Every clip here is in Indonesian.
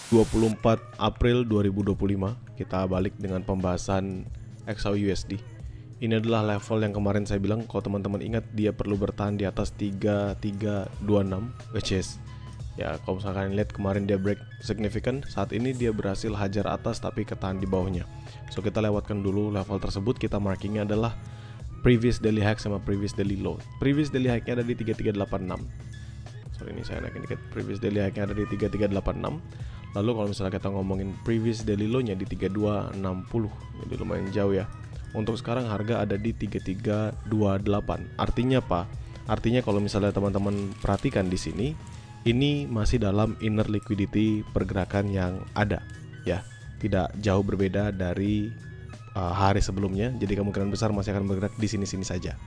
24 April 2025 kita balik dengan pembahasan XAUUSD. Ini adalah level yang kemarin saya bilang kalau teman-teman ingat dia perlu bertahan di atas 3326, which is ya kalau misalkan lihat kemarin dia break signifikan, saat ini dia berhasil hajar atas tapi ketahan di bawahnya. So kita lewatkan dulu level tersebut, kita markingnya adalah previous daily high sama previous daily low. Previous daily high-nya ada di 3386. Sorry ini saya naikin dikit. Previous daily high-nya ada di 3386. Lalu kalau misalnya kita ngomongin previous daily low-nya di 3260. Jadi lumayan jauh ya. Untuk sekarang harga ada di 3328. Artinya apa? Artinya kalau misalnya teman-teman perhatikan di sini, ini masih dalam inner liquidity pergerakan yang ada ya. Tidak jauh berbeda dari hari sebelumnya. Jadi kemungkinan besar masih akan bergerak di sini-sini saja.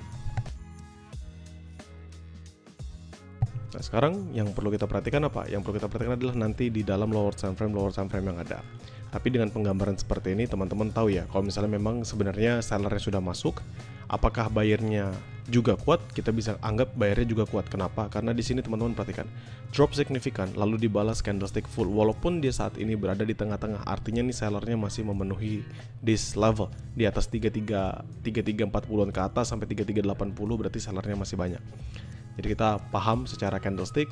Nah sekarang yang perlu kita perhatikan apa? Yang perlu kita perhatikan adalah nanti di dalam lower time frame yang ada. Tapi dengan penggambaran seperti ini teman-teman tahu ya, kalau misalnya memang sebenarnya sellernya sudah masuk, apakah buyernya juga kuat? Kita bisa anggap buyernya juga kuat. Kenapa? Karena di sini teman-teman perhatikan, drop signifikan lalu dibalas candlestick full. Walaupun dia saat ini berada di tengah-tengah, artinya nih sellernya masih memenuhi this level di atas 3340-an ke atas sampai 3380, berarti sellernya masih banyak. Jadi kita paham secara candlestick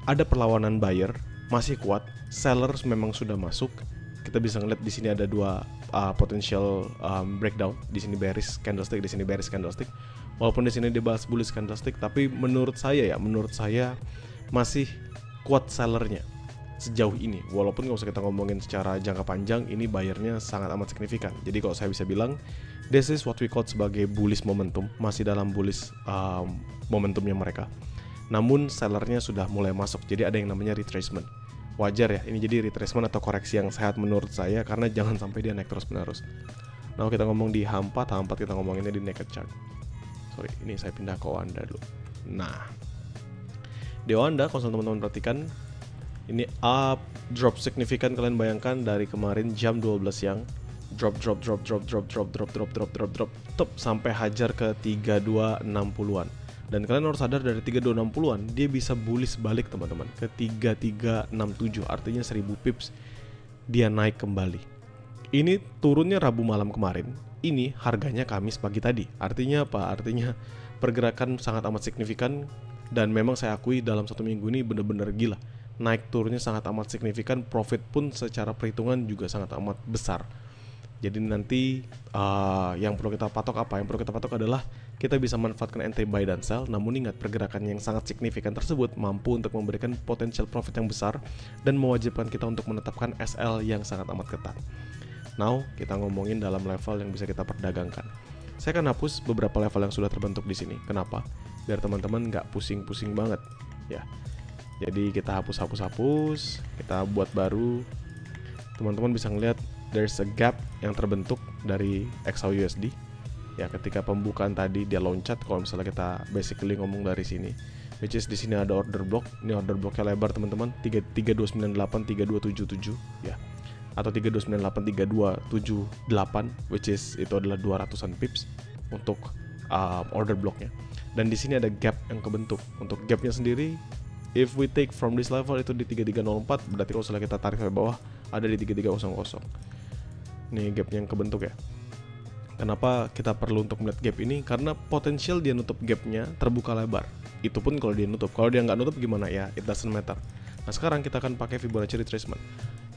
ada perlawanan buyer masih kuat, sellers memang sudah masuk. Kita bisa ngeliat di sini ada dua potential breakdown. Di sini bearish candlestick, di sini bearish candlestick. Walaupun di sini dibahas bullish candlestick, tapi menurut saya masih kuat sellernya sejauh ini. Walaupun kalau kita ngomongin secara jangka panjang, ini buyernya sangat amat signifikan. Jadi kalau saya bisa bilang, this is what we call sebagai bullish momentum, masih dalam bullish momentumnya mereka. Namun sellernya sudah mulai masuk, jadi ada yang namanya retracement. Wajar ya, ini jadi retracement atau koreksi yang sehat menurut saya, karena jangan sampai dia naik terus menerus. Nah kita ngomong di H4 kita ngomonginnya di naked chart. Sorry, ini saya pindah ke Oanda dulu. Nah, di Oanda kalau teman-teman perhatikan, ini up, drop signifikan. Kalian bayangkan dari kemarin jam 12 siang, drop top sampai hajar ke 3260-an. Dan kalian harus sadar dari 3260-an dia bisa bullish balik teman-teman ke 3367, artinya 1000 pips dia naik kembali. Ini turunnya Rabu malam kemarin, ini harganya Kamis pagi tadi. Artinya apa? Artinya pergerakan sangat amat signifikan, dan memang saya akui dalam satu minggu ini benar-benar gila. Naik turunnya sangat amat signifikan, profit pun secara perhitungan juga sangat amat besar. Jadi nanti yang perlu kita patok apa? Yang perlu kita patok adalah kita bisa manfaatkan entry buy dan sell. Namun ingat, pergerakan yang sangat signifikan tersebut mampu untuk memberikan potensial profit yang besar dan mewajibkan kita untuk menetapkan SL yang sangat amat ketat. Now kita ngomongin dalam level yang bisa kita perdagangkan. Saya akan hapus beberapa level yang sudah terbentuk di sini. Kenapa? Biar teman-teman nggak pusing-pusing banget ya. Jadi kita hapus, kita buat baru. Teman-teman bisa ngeliat there's a gap yang terbentuk dari XAUUSD. Ya, ketika pembukaan tadi dia loncat, kalau misalnya kita basically ngomong dari sini, which is di sini ada order block. Ini order blocknya lebar teman-teman, 3298 3277 ya. Atau 3298 3278, which is itu adalah 200-an pips untuk order blocknya. Dan di sini ada gap yang kebentuk. Untuk gapnya sendiri, if we take from this level itu di 3304, berarti kalau misalnya kita tarik ke bawah ada di 3300. Nih gapnya yang kebentuk ya. Kenapa kita perlu untuk melihat gap ini? Karena potensial dia nutup gapnya terbuka lebar. Itu pun kalau dia nutup. Kalau dia nggak nutup gimana ya? It doesn't matter. Nah sekarang kita akan pakai Fibonacci retracement.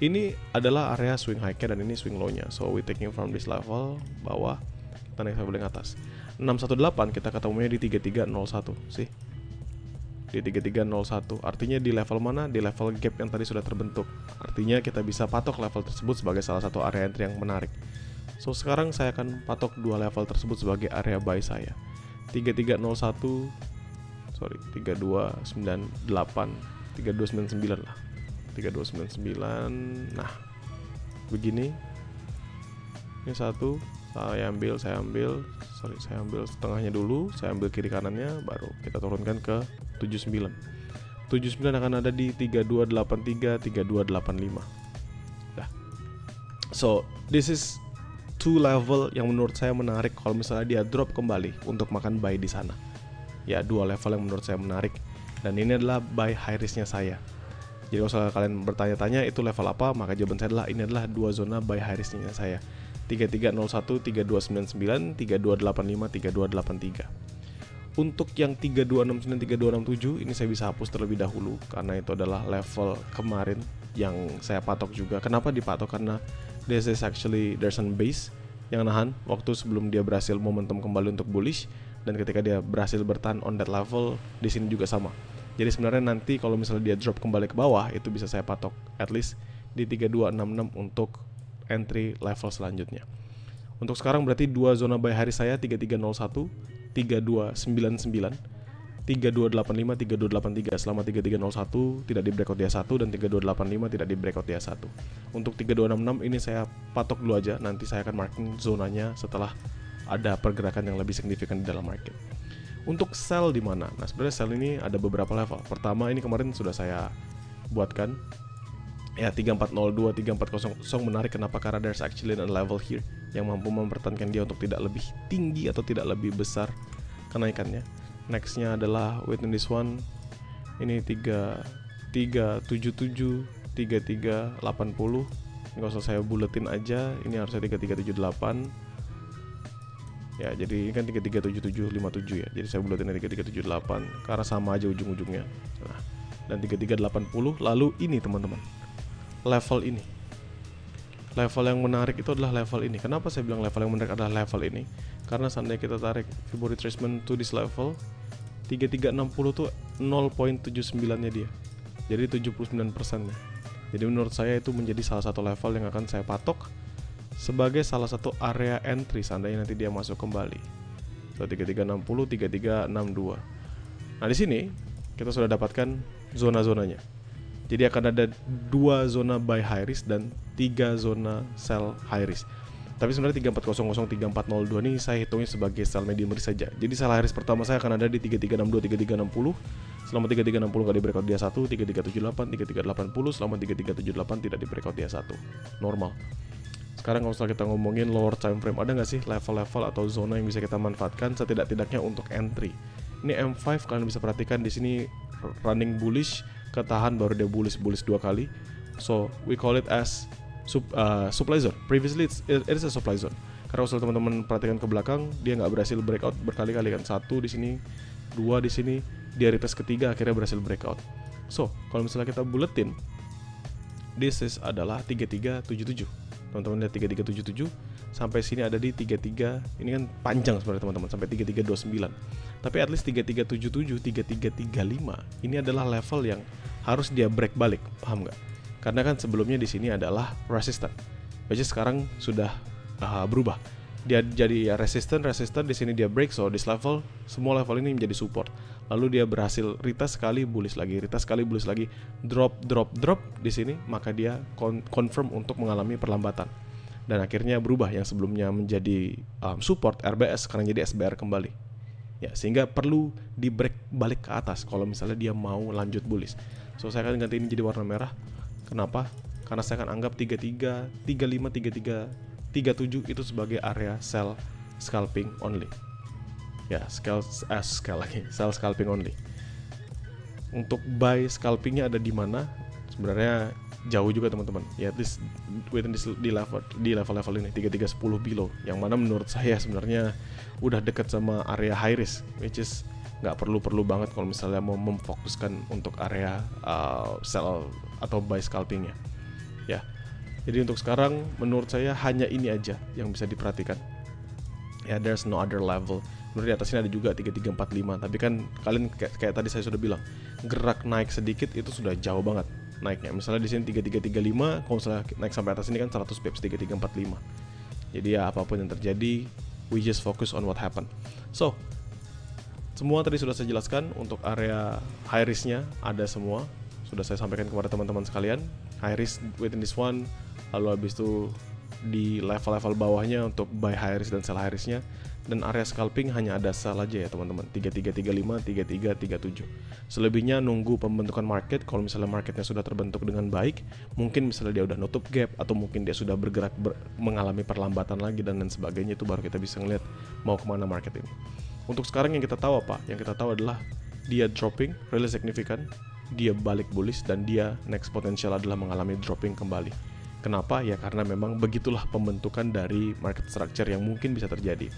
Ini adalah area swing high-nya dan ini swing low-nya. So we taking from this level bawah, kita naik sampai atas. 618 kita ketemunya di 3301 sih. Di 3301. Artinya di level mana? Di level gap yang tadi sudah terbentuk. Artinya kita bisa patok level tersebut sebagai salah satu area entry yang menarik. So sekarang saya akan patok dua level tersebut sebagai area buy saya. 3301, sorry 3298, 3299 lah. 3299. Nah, begini. Ini satu, saya ambil, sorry saya ambil setengahnya dulu, saya ambil kiri kanannya, baru kita turunkan ke 79. 79 akan ada di 3283, 3285. Nah, so this is two level yang menurut saya menarik kalau misalnya dia drop kembali untuk makan buy di sana. Ya, dua level yang menurut saya menarik, dan ini adalah buy high risk-nya saya. Jadi kalau misalnya kalian bertanya-tanya itu level apa, maka jawaban saya adalah ini adalah dua zona buy high risk-nya saya. 3301, 3299, 3285, 3283. Untuk yang 3269, 3267 ini saya bisa hapus terlebih dahulu karena itu adalah level kemarin yang saya patok juga. Kenapa dipatok? Karena this is actually there's an base yang nahan waktu sebelum dia berhasil momentum kembali untuk bullish, dan ketika dia berhasil bertahan on that level di sini juga sama. Jadi sebenarnya nanti kalau misalnya dia drop kembali ke bawah itu bisa saya patok at least di 3266 untuk entry level selanjutnya. Untuk sekarang berarti dua zona buy hari saya 3301, 3299, 3285, 3283. Selama 3301 tidak di breakout dia 1 dan 3285 tidak di breakout dia 1. Untuk 3266 ini saya patok dulu aja, nanti saya akan marking zonanya setelah ada pergerakan yang lebih signifikan di dalam market. Untuk sell di mana? Nah, sebenarnya sell ini ada beberapa level. Pertama ini kemarin sudah saya buatkan. Ya 3402, 3400 menarik kenapa? Karena there's actually a level here yang mampu mempertahankan dia untuk tidak lebih tinggi atau tidak lebih besar kenaikannya. Nextnya adalah within this one. Ini 3377, 3380. Ini kalau saya buletin aja, ini harusnya 3378. Ya, jadi ini kan 337757 ya. Jadi saya buletin 3378 karena sama aja ujung-ujungnya. Nah, dan 3380. Lalu ini teman-teman, level ini, level yang menarik itu adalah level ini. Kenapa saya bilang level yang menarik adalah level ini? Karena seandainya kita tarik Fibonacci retracement to this level, 3360 tuh 0.79 nya dia, jadi 79% nya. Jadi menurut saya itu menjadi salah satu level yang akan saya patok sebagai salah satu area entry seandainya nanti dia masuk kembali. So 3360, 3362. Nah di sini kita sudah dapatkan zona-zonanya. Jadi akan ada 2 zona buy high risk dan 3 zona sell high risk. Tapi sebenarnya 3400, 3402 ini saya hitungnya sebagai sell medium risk saja. Jadi sell high risk pertama saya akan ada di 3362, 3360. Selama 3360 nggak di breakout dia 1, 3378, 3380. Selama 3378 tidak di breakout dia 1. Normal. Sekarang kalau kita ngomongin lower time frame, ada nggak sih level-level atau zona yang bisa kita manfaatkan setidak-tidaknya untuk entry? Ini M5 kalian bisa perhatikan di sini running bullish, ketahan baru dia bullish 2 kali. So we call it as supply zone. Previously it is a supply zone. Karena kalau teman-teman perhatikan ke belakang, dia nggak berhasil breakout berkali-kali kan. 1 di sini, 2 di sini, dia retest ketiga akhirnya berhasil breakout. So kalau misalnya kita buletin, this is adalah 3377. Teman-teman lihat 3377 sampai sini ada di 33. Ini kan panjang sebenarnya teman-teman sampai 3329. Tapi at least 3377, 3335 ini adalah level yang harus dia break balik, paham nggak? Karena kan sebelumnya di sini adalah resistant, which is sekarang sudah berubah. Dia jadi resistant di sini dia break, so this level, semua level ini menjadi support. Lalu dia berhasil retest sekali, bullish lagi, retest sekali, bullish lagi, drop di sini, maka dia confirm untuk mengalami perlambatan. Dan akhirnya berubah yang sebelumnya menjadi support RBS sekarang jadi SBR kembali. Ya, sehingga perlu di break balik ke atas kalau misalnya dia mau lanjut bullish. So saya akan ganti ini jadi warna merah. Kenapa? Karena saya akan anggap 33, 35, 33, 37 itu sebagai area sell scalping only. Ya, sell scalping only. Untuk buy scalpingnya ada di mana? Sebenarnya jauh juga teman-teman. Ya, at least within di level ini 3310 below, yang mana menurut saya sebenarnya udah dekat sama area high risk, which is nggak perlu banget kalau misalnya mau memfokuskan untuk area sell atau buy scalpingnya. Ya, jadi untuk sekarang menurut saya hanya ini aja yang bisa diperhatikan. Ya, there's no other level. Menurut di atas ini ada juga 3345, tapi kan kalian kayak tadi saya sudah bilang, gerak naik sedikit itu sudah jauh banget naiknya. Misalnya di sini 3335, kalau misalnya naik sampai atas ini kan 100 pips 3345. Jadi ya apapun yang terjadi, we just focus on what happen. So, semua tadi sudah saya jelaskan. Untuk area high risk-nya ada semua, sudah saya sampaikan kepada teman-teman sekalian. High risk within this one, lalu habis itu di level-level bawahnya untuk buy high risk dan sell high risk-nya. Dan area scalping hanya ada sell aja ya teman-teman, 3335, 3337. Selebihnya nunggu pembentukan market. Kalau misalnya marketnya sudah terbentuk dengan baik, mungkin misalnya dia udah nutup gap atau mungkin dia sudah bergerak mengalami perlambatan lagi dan lain sebagainya, itu baru kita bisa ngeliat mau kemana market ini. Untuk sekarang yang kita tahu apa? Yang kita tahu adalah dia dropping really signifikan dia balik bullish dan dia next potential adalah mengalami dropping kembali. Kenapa? Ya karena memang begitulah pembentukan dari market structure yang mungkin bisa terjadi.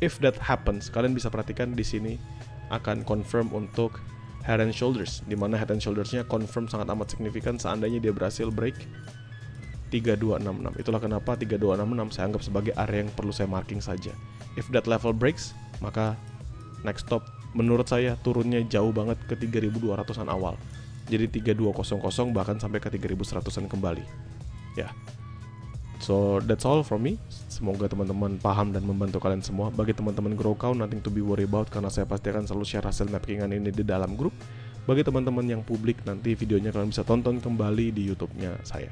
If that happens, kalian bisa perhatikan di sini akan confirm untuk head and shoulders, di mana head and shoulders-nya confirm sangat amat signifikan seandainya dia berhasil break 3266. Itulah kenapa 3266 saya anggap sebagai area yang perlu saya marking saja. If that level breaks, maka next stop menurut saya turunnya jauh banget ke 3200-an awal. Jadi 3200 bahkan sampai ke 3100-an kembali. Ya. So that's all from me. Semoga teman-teman paham dan membantu kalian semua. Bagi teman-teman grow count, nothing to be worry about karena saya pasti akan selalu share hasil markingan ini di dalam grup. Bagi teman-teman yang publik, nanti videonya kalian bisa tonton kembali di YouTube-nya saya.